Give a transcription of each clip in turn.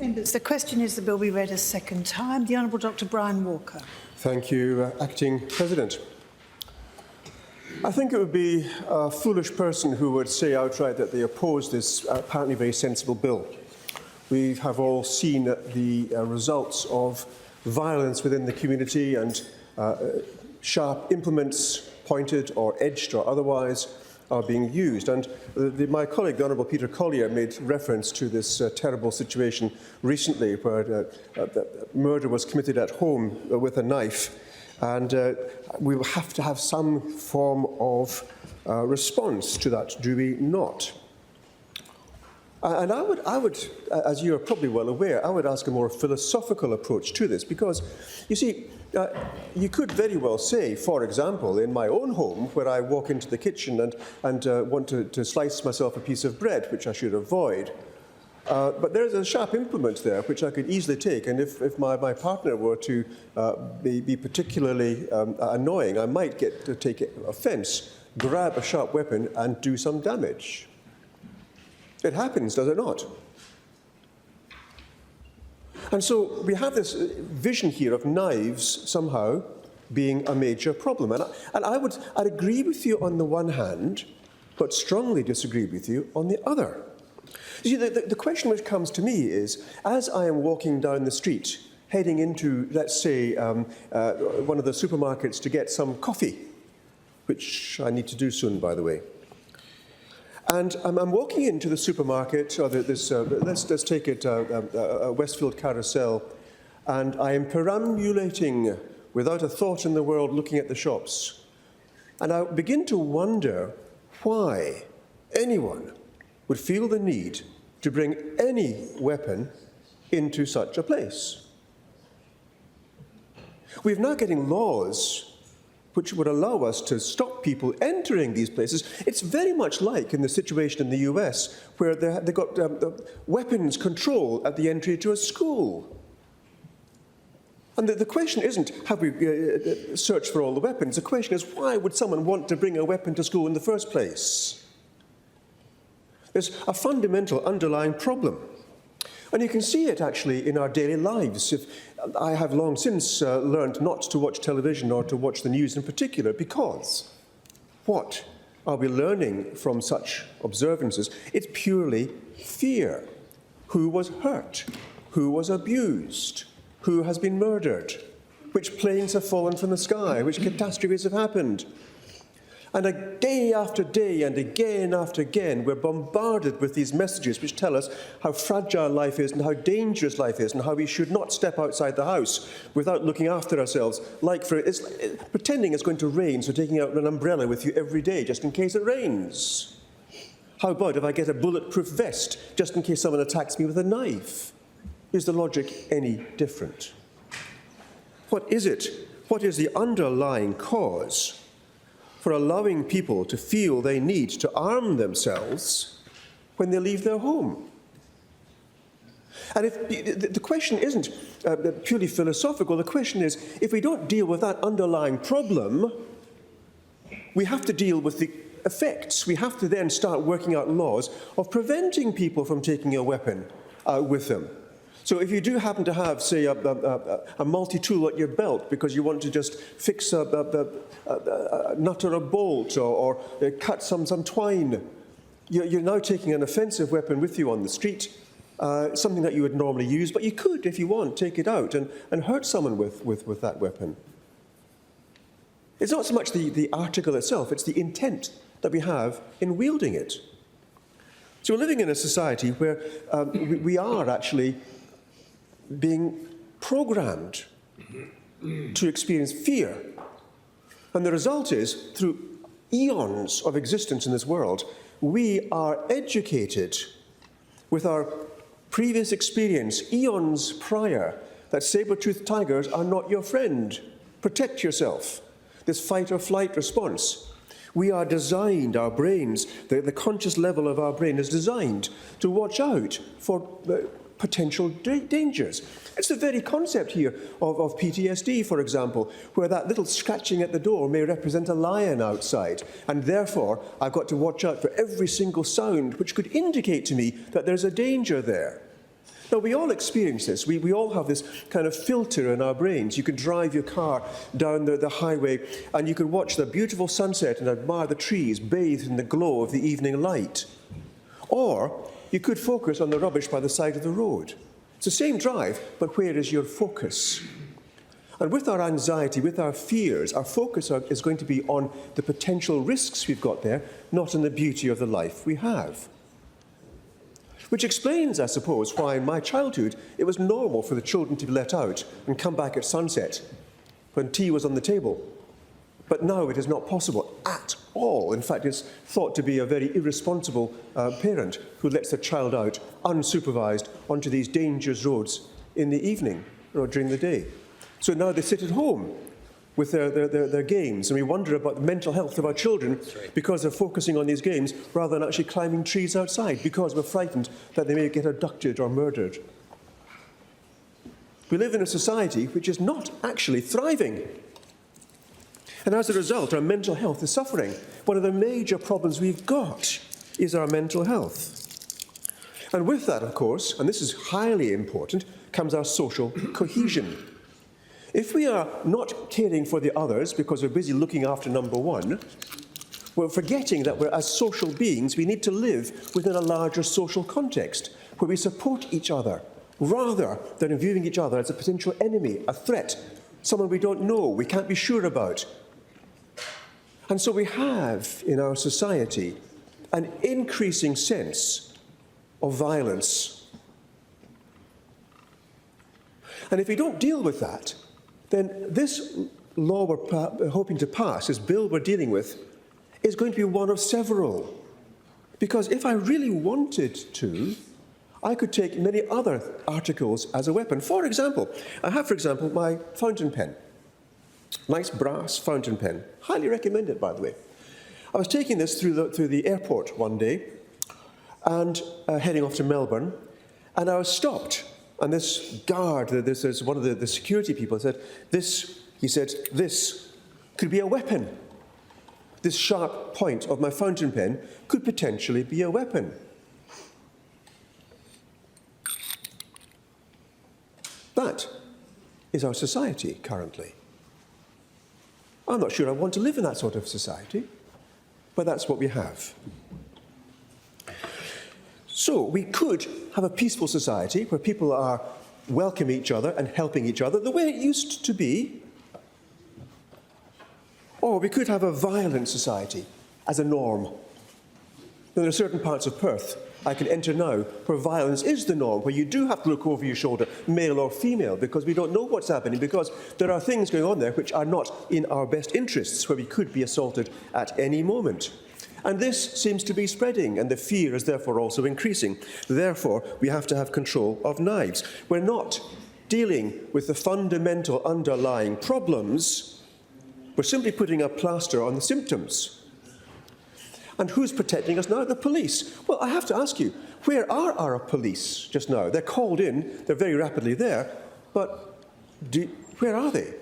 Members, the question is the bill be read a second time. The Honourable Dr Brian Walker. Thank you, Acting President. I think it would be a foolish person who would say outright that they oppose this apparently very sensible bill. We have all seen the results of violence within the community, and sharp implements, pointed or edged or otherwise, are being used. And my colleague, the Honourable Peter Collier, made reference to this terrible situation recently where murder was committed at home with a knife. And we will have to have some form of response to that, do we not? And I would, as you are probably well aware, I would ask a more philosophical approach to this, because, you see, you could very well say, for example, in my own home, where I walk into the kitchen and want to slice myself a piece of bread, which I should avoid, but there's a sharp implement there which I could easily take, and if my partner were to be particularly annoying, I might get to take offence, grab a sharp weapon and do some damage. It happens, does it not? And so we have this vision here of knives somehow being a major problem. And I'd agree with you on the one hand, but strongly disagree with you on the other. You see, the question which comes to me is, as I am walking down the street, heading into, let's say, one of the supermarkets to get some coffee, which I need to do soon, by the way. And I'm walking into the supermarket, or let's take it, Westfield Carousel, and I am perambulating without a thought in the world looking at the shops. And I begin to wonder why anyone would feel the need to bring any weapon into such a place. We're now getting laws which would allow us to stop people entering these places. It's very much like in the situation in the US, where they've got weapons control at the entry to a school. And the question isn't, have we searched for all the weapons? The question is, why would someone want to bring a weapon to school in the first place? There's a fundamental underlying problem. And you can see it, actually, in our daily lives. I have long since learned not to watch television or to watch the news in particular, because what are we learning from such observances? It's purely fear. Who was hurt? Who was abused? Who has been murdered? Which planes have fallen from the sky? Which catastrophes have happened? And day after day and again after again, we're bombarded with these messages which tell us how fragile life is and how dangerous life is and how we should not step outside the house without looking after ourselves, pretending it's going to rain, so taking out an umbrella with you every day just in case it rains. How about if I get a bulletproof vest just in case someone attacks me with a knife? Is the logic any different? What is it? What is the underlying cause for allowing people to feel they need to arm themselves when they leave their home? And if the question isn't purely philosophical, the question is, if we don't deal with that underlying problem, we have to deal with the effects. We have to then start working out laws of preventing people from taking a weapon with them. So if you do happen to have, say, a multi-tool at your belt because you want to just fix a nut or a bolt or cut some twine, you're now taking an offensive weapon with you on the street, something that you would normally use, but you could, if you want, take it out and hurt someone with that weapon. It's not so much the article itself, it's the intent that we have in wielding it. So we're living in a society where we are actually being programmed to experience fear. And the result is, through eons of existence in this world, we are educated with our previous experience, eons prior, that saber-toothed tigers are not your friend. Protect yourself. This fight or flight response. We are designed, our brains, the conscious level of our brain is designed to watch out for potential dangers. It's the very concept here of PTSD, for example, where that little scratching at the door may represent a lion outside, and therefore I've got to watch out for every single sound which could indicate to me that there's a danger there. Now, we all experience this. We all have this kind of filter in our brains. You can drive your car down the highway and you can watch the beautiful sunset and admire the trees bathed in the glow of the evening light. Or you could focus on the rubbish by the side of the road. It's the same drive, but where is your focus? And with our anxiety, with our fears, our focus is going to be on the potential risks we've got there, not on the beauty of the life we have. Which explains, I suppose, why in my childhood it was normal for the children to be let out and come back at sunset when tea was on the table. But now it is not possible at all. In fact, it's thought to be a very irresponsible parent who lets their child out unsupervised onto these dangerous roads in the evening or during the day. So now they sit at home with their games, and we wonder about the mental health of our children because they're focusing on these games rather than actually climbing trees outside because we're frightened that they may get abducted or murdered. We live in a society which is not actually thriving. And as a result, our mental health is suffering. One of the major problems we've got is our mental health. And with that, of course, and this is highly important, comes our social cohesion. If we are not caring for the others because we're busy looking after number one, we're forgetting that as social beings, we need to live within a larger social context where we support each other rather than viewing each other as a potential enemy, a threat, someone we don't know, we can't be sure about. And so we have in our society an increasing sense of violence. And if we don't deal with that, then this law we're hoping to pass, this bill we're dealing with, is going to be one of several. Because if I really wanted to, I could take many other articles as a weapon. For example, I have, for example, my fountain pen. Nice brass fountain pen. Highly recommend it, by the way. I was taking this through the airport one day and heading off to Melbourne, and I was stopped. And this guard, this is one of the security people, said, this could be a weapon. This sharp point of my fountain pen could potentially be a weapon. That is our society currently. I'm not sure I want to live in that sort of society, but that's what we have. So we could have a peaceful society where people are welcoming each other and helping each other the way it used to be. Or we could have a violent society as a norm. There are certain parts of Perth I can enter now where violence is the norm, where you do have to look over your shoulder, male or female, because we don't know what's happening, because there are things going on there which are not in our best interests, where we could be assaulted at any moment. And this seems to be spreading, and the fear is therefore also increasing. Therefore, we have to have control of knives. We're not dealing with the fundamental underlying problems. We're simply putting a plaster on the symptoms. And who's protecting us now? The police. Well, I have to ask you, where are our police just now? They're called in, they're very rapidly there, but where are they?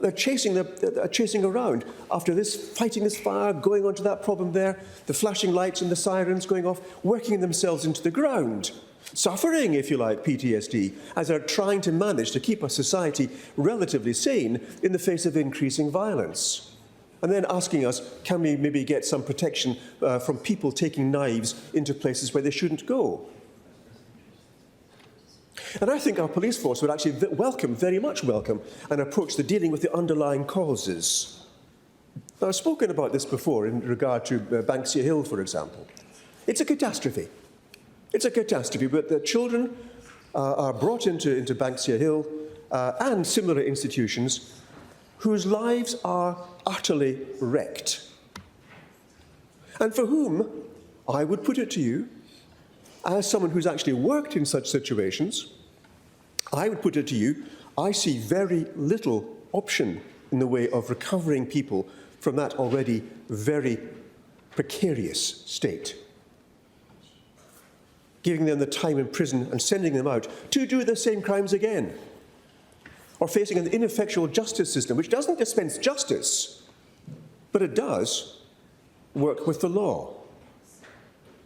They're chasing around after this, fighting this fire, going on to that problem there, the flashing lights and the sirens going off, working themselves into the ground, suffering, if you like, PTSD, as they're trying to manage to keep our society relatively sane in the face of increasing violence. And then asking us, can we maybe get some protection from people taking knives into places where they shouldn't go? And I think our police force would actually very much welcome, an approach to dealing with the underlying causes. Now, I've spoken about this before in regard to Banksia Hill, for example. It's a catastrophe. It's a catastrophe, but the children are brought into Banksia Hill and similar institutions whose lives are utterly wrecked. And for whom, I would put it to you, as someone who's actually worked in such situations, I would put it to you, I see very little option in the way of recovering people from that already very precarious state. Giving them the time in prison and sending them out to do the same crimes again. Or facing an ineffectual justice system which doesn't dispense justice, but it does work with the law.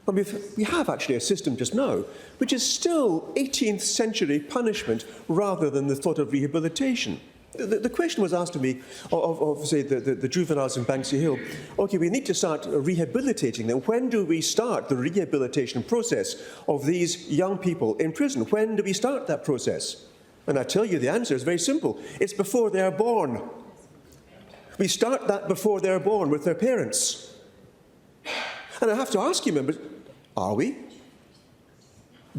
I mean, we have actually a system just now which is still 18th century punishment rather than the thought of rehabilitation. The question was asked to me of say, the juveniles in Banksy Hill. OK, we need to start rehabilitating them. When do we start the rehabilitation process of these young people in prison? When do we start that process? And I tell you, the answer is very simple. It's before they're born. We start that before they're born with their parents. And I have to ask you, members, are we?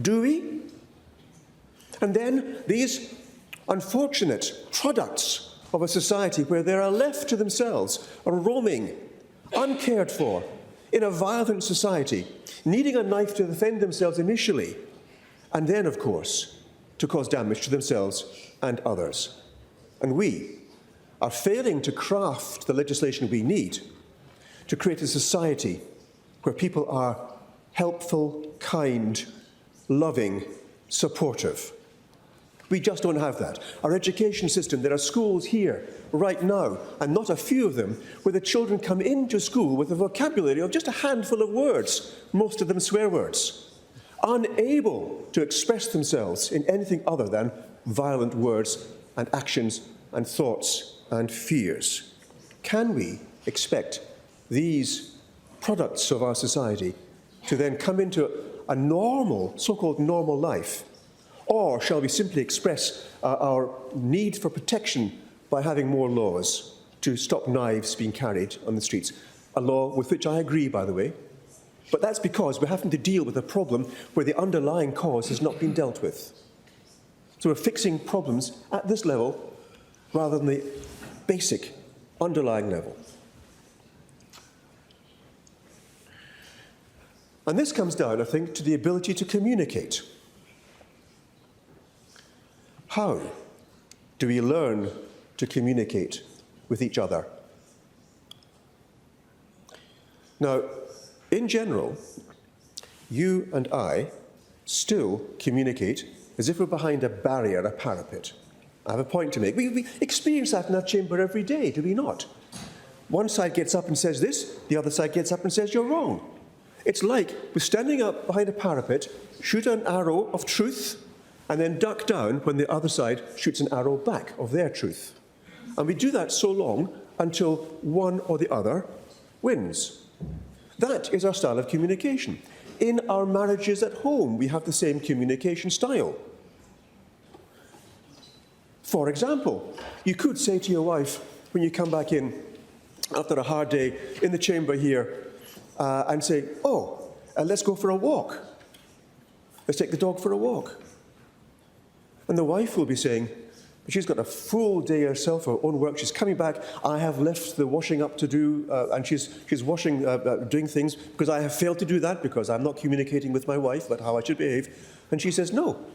Do we? And then these unfortunate products of a society where they are left to themselves, roaming, uncared for, in a violent society, needing a knife to defend themselves initially, and then, of course, to cause damage to themselves and others. And we are failing to craft the legislation we need to create a society where people are helpful, kind, loving, supportive. We just don't have that. Our education system, there are schools here right now, and not a few of them, where the children come into school with a vocabulary of just a handful of words, most of them swear words, unable to express themselves in anything other than violent words and actions and thoughts and fears. Can we expect these products of our society to then come into a normal, so-called normal life? Or shall we simply express our need for protection by having more laws to stop knives being carried on the streets? A law with which I agree, by the way. But that's because we're having to deal with a problem where the underlying cause has not been dealt with. So we're fixing problems at this level rather than the basic underlying level. And this comes down, I think, to the ability to communicate. How do we learn to communicate with each other? Now, in general, you and I still communicate as if we're behind a barrier, a parapet. I have a point to make. We experience that in our chamber every day, do we not? One side gets up and says this, the other side gets up and says you're wrong. It's like we're standing up behind a parapet, shoot an arrow of truth, and then duck down when the other side shoots an arrow back of their truth. And we do that so long until one or the other wins. That is our style of communication. In our marriages at home, we have the same communication style. For example, you could say to your wife, when you come back in after a hard day in the chamber here, and say, let's go for a walk. Let's take the dog for a walk. And the wife will be saying, she's got a full day herself, her own work. She's coming back. I have left the washing up to do, and she's washing, doing things because I have failed to do that because I'm not communicating with my wife about how I should behave. And she says, no.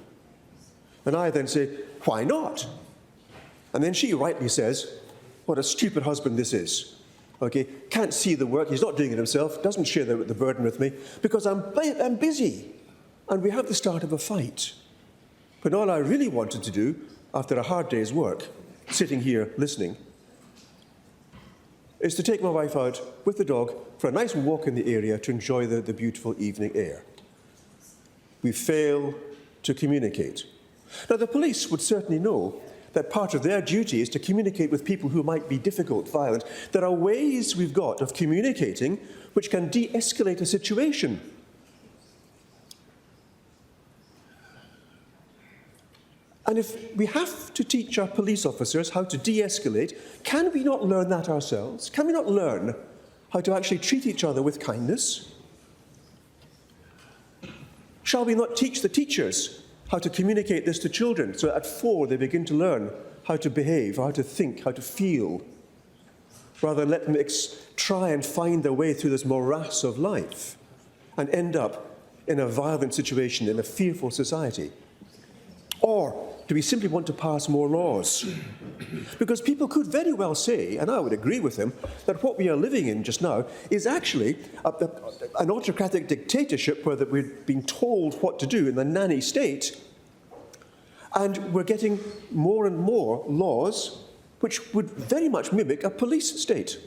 And I then say, why not? And then she rightly says, what a stupid husband this is. Okay, can't see the work, he's not doing it himself, doesn't share the burden with me, because I'm busy. And we have the start of a fight. But all I really wanted to do, after a hard day's work, sitting here listening, is to take my wife out with the dog for a nice walk in the area to enjoy the beautiful evening air. We fail to communicate. Now, the police would certainly know that part of their duty is to communicate with people who might be difficult, violent. There are ways we've got of communicating which can de-escalate a situation. And if we have to teach our police officers how to de-escalate, can we not learn that ourselves? Can we not learn how to actually treat each other with kindness? Shall we not teach the teachers how to communicate this to children, so at 4 they begin to learn how to behave, how to think, how to feel, rather than let them try and find their way through this morass of life and end up in a violent situation, in a fearful society? Or do we simply want to pass more laws? Because people could very well say, and I would agree with them, that what we are living in just now is actually an autocratic dictatorship where we're being told what to do in the nanny state, and we're getting more and more laws which would very much mimic a police state.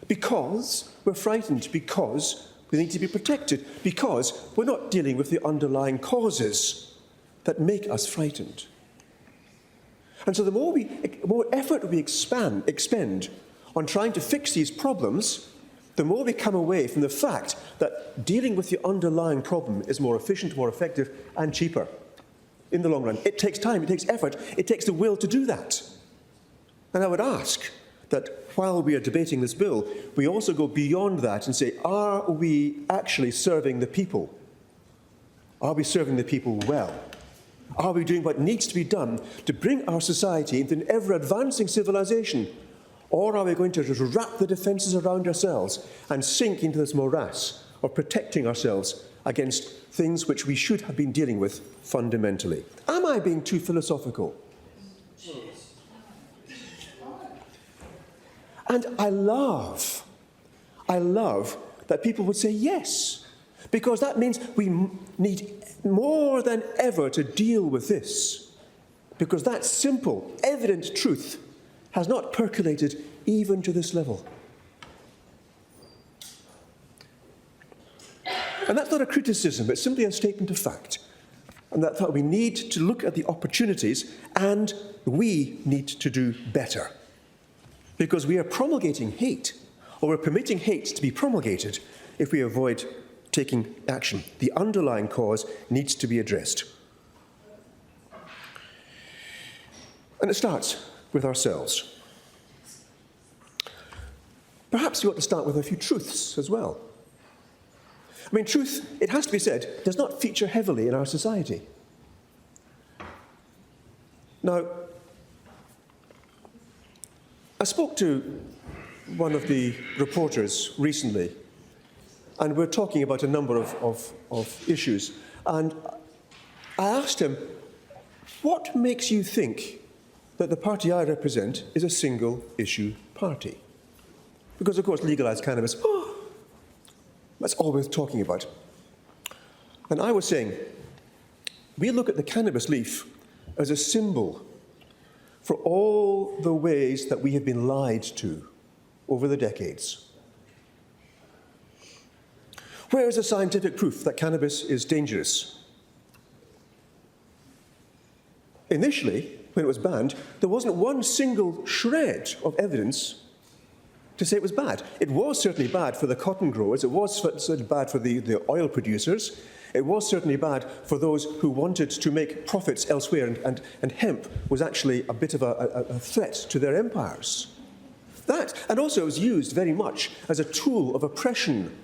Because we're frightened, because We need to be protected because we're not dealing with the underlying causes that make us frightened. And so the more effort we expend on trying to fix these problems, the more we come away from the fact that dealing with the underlying problem is more efficient, more effective, and cheaper in the long run. It takes time, it takes effort, it takes the will to do that. And I would ask that while we are debating this bill, we also go beyond that and say, are we actually serving the people? Are we serving the people well? Are we doing what needs to be done to bring our society into an ever-advancing civilization? Or are we going to just wrap the defences around ourselves and sink into this morass of protecting ourselves against things which we should have been dealing with fundamentally? Am I being too philosophical? And I love that people would say yes, because that means we need more than ever to deal with this, because that simple, evident truth has not percolated even to this level. And that's not a criticism, it's simply a statement of fact. And that we need to look at the opportunities, and we need to do better. Because we are promulgating hate, or we're permitting hate to be promulgated if we avoid taking action. The underlying cause needs to be addressed. And it starts with ourselves. Perhaps we ought to start with a few truths as well. I mean, truth, it has to be said, does not feature heavily in our society. Now, I spoke to one of the reporters recently, and we're talking about a number of issues. And I asked him, what makes you think that the party I represent is a single-issue party? Because, of course, Legalise cannabis, that's all we're talking about. And I was saying, we look at the cannabis leaf as a symbol for all the ways that we have been lied to over the decades. Where is the scientific proof that cannabis is dangerous? Initially, when it was banned, there wasn't one single shred of evidence to say it was bad. It was certainly bad for the cotton growers, it was certainly bad for the oil producers, it was certainly bad for those who wanted to make profits elsewhere, and hemp was actually a bit of a threat to their empires. That, and also it was used very much as a tool of oppression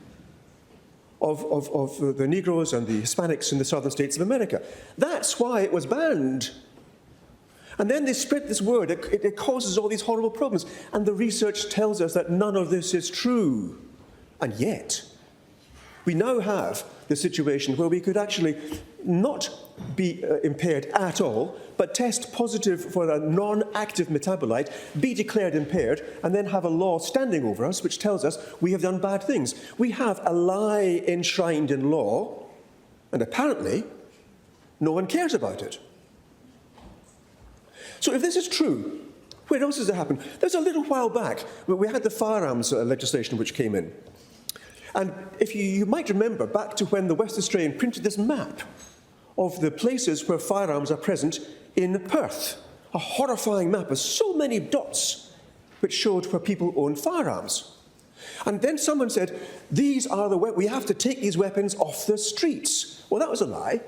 of the Negroes and the Hispanics in the southern states of America. That's why it was banned. And then they spread this word. It causes all these horrible problems. And the research tells us that none of this is true. And yet, we now have the situation where we could actually not be impaired at all, but test positive for a non-active metabolite, be declared impaired, and then have a law standing over us which tells us we have done bad things. We have a lie enshrined in law, and apparently no one cares about it. So if this is true, where else has it happened? There's a little while back where we had the firearms legislation which came in. And if you might remember back to when the West Australian printed this map of the places where firearms are present in Perth, a horrifying map of so many dots which showed where people owned firearms. And then someone said, we have to take these weapons off the streets. Well, that was a lie.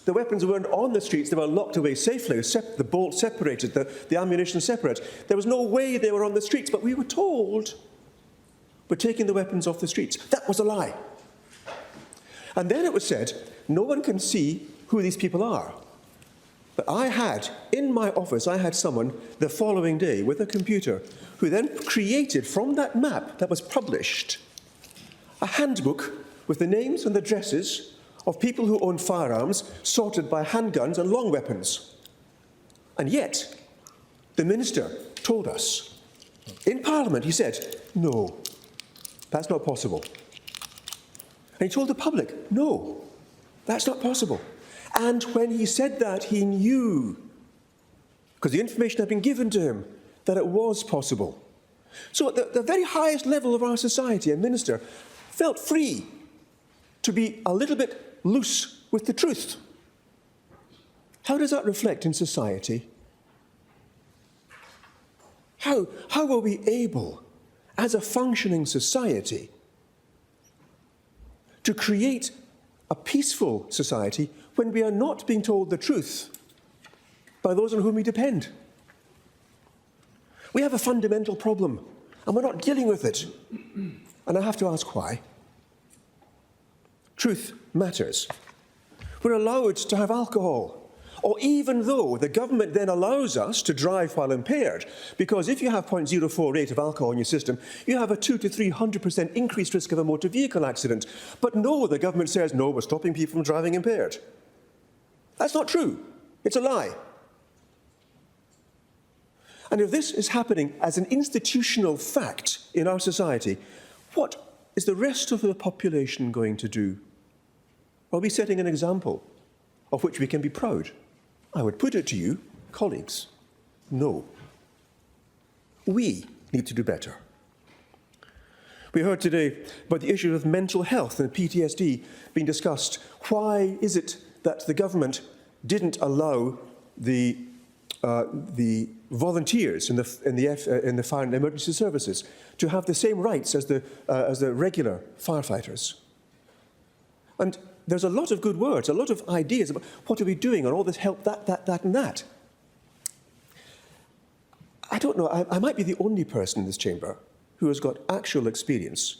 The weapons weren't on the streets, they were locked away safely, the bolts separated, the ammunition separate. There was no way they were on the streets, but we were told we're taking the weapons off the streets. That was a lie. And then it was said, no one can see who these people are. But in my office, I had someone the following day with a computer who then created from that map that was published a handbook with the names and addresses of people who own firearms sorted by handguns and long weapons. And yet, the minister told us, in Parliament, he said, no, that's not possible. And he told the public, no, that's not possible. And when he said that, he knew, because the information had been given to him, that it was possible. So at the very highest level of our society, a minister felt free to be a little bit loose with the truth. How does that reflect in society? How are we able, as a functioning society, to create a peaceful society when we are not being told the truth by those on whom we depend? We have a fundamental problem, and we're not dealing with it. And I have to ask why. Truth matters. We're allowed to have alcohol, or even though the government then allows us to drive while impaired, because if you have 0.048 of alcohol in your system, you have a 200 to 300% increased risk of a motor vehicle accident. But no, the government says, no, we're stopping people from driving impaired. That's not true. It's a lie. And if this is happening as an institutional fact in our society, what is the rest of the population going to do? Are we setting an example of which we can be proud? I would put it to you, colleagues, no. We need to do better. We heard today about the issue of mental health and PTSD being discussed. Why is it that the government didn't allow the volunteers in the fire and emergency services to have the same rights as the regular firefighters? And there's a lot of good words, a lot of ideas about what are we doing on all this help, that and that. I don't know, I might be the only person in this chamber who has got actual experience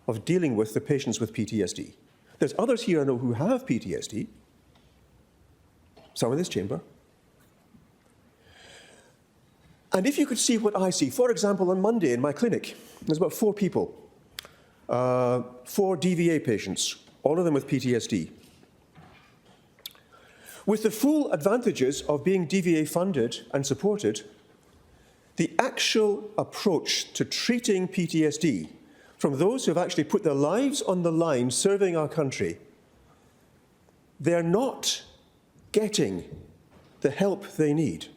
of dealing with the patients with PTSD. There's others here I know who have PTSD, some in this chamber. And if you could see what I see, for example, on Monday in my clinic, there's about 4 people, 4 DVA patients, all of them with PTSD. With the full advantages of being DVA funded and supported, the actual approach to treating PTSD from those who have actually put their lives on the line serving our country, they're not getting the help they need.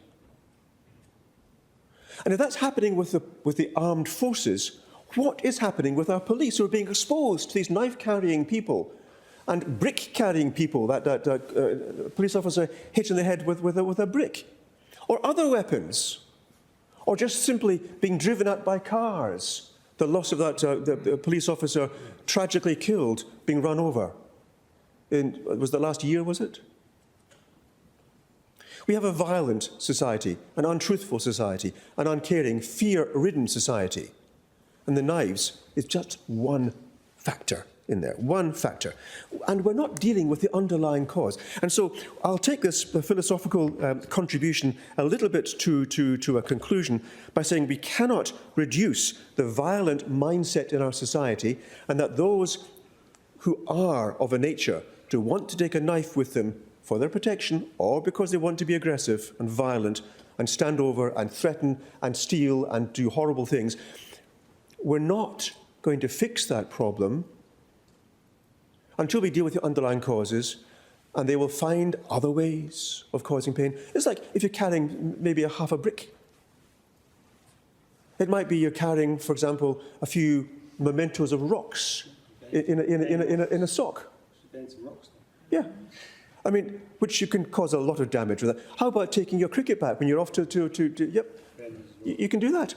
And if that's happening with the armed forces, what is happening with our police who are being exposed to these knife-carrying people and brick-carrying people, that police officer hit in the head with a brick, or other weapons, or just simply being driven at by cars, the loss of the police officer tragically killed, being run over. Was that last year, was it? We have a violent society, an untruthful society, an uncaring, fear-ridden society. And the knives is just one factor in there, one factor. And we're not dealing with the underlying cause. And so I'll take this philosophical contribution a little bit to a conclusion by saying we cannot reduce the violent mindset in our society, and that those who are of a nature to want to take a knife with them for their protection, or because they want to be aggressive and violent and stand over and threaten and steal and do horrible things, we're not going to fix that problem until we deal with the underlying causes, and they will find other ways of causing pain. It's like if you're carrying maybe half a brick. It might be you're carrying, for example, a few mementos of rocks in a sock. Yeah. I mean, which you can cause a lot of damage with that. How about taking your cricket bat when you're off yep, you can do that.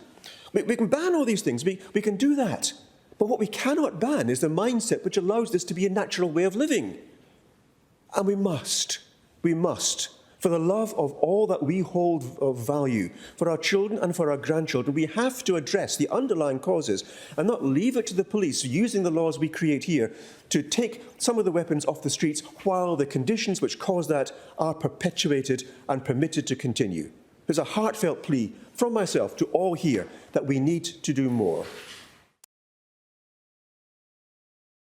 We can ban all these things, we can do that. But what we cannot ban is the mindset which allows this to be a natural way of living. And we must, for the love of all that we hold of value, for our children and for our grandchildren, we have to address the underlying causes and not leave it to the police, using the laws we create here, to take some of the weapons off the streets while the conditions which cause that are perpetuated and permitted to continue. There's a heartfelt plea from myself to all here that we need to do more.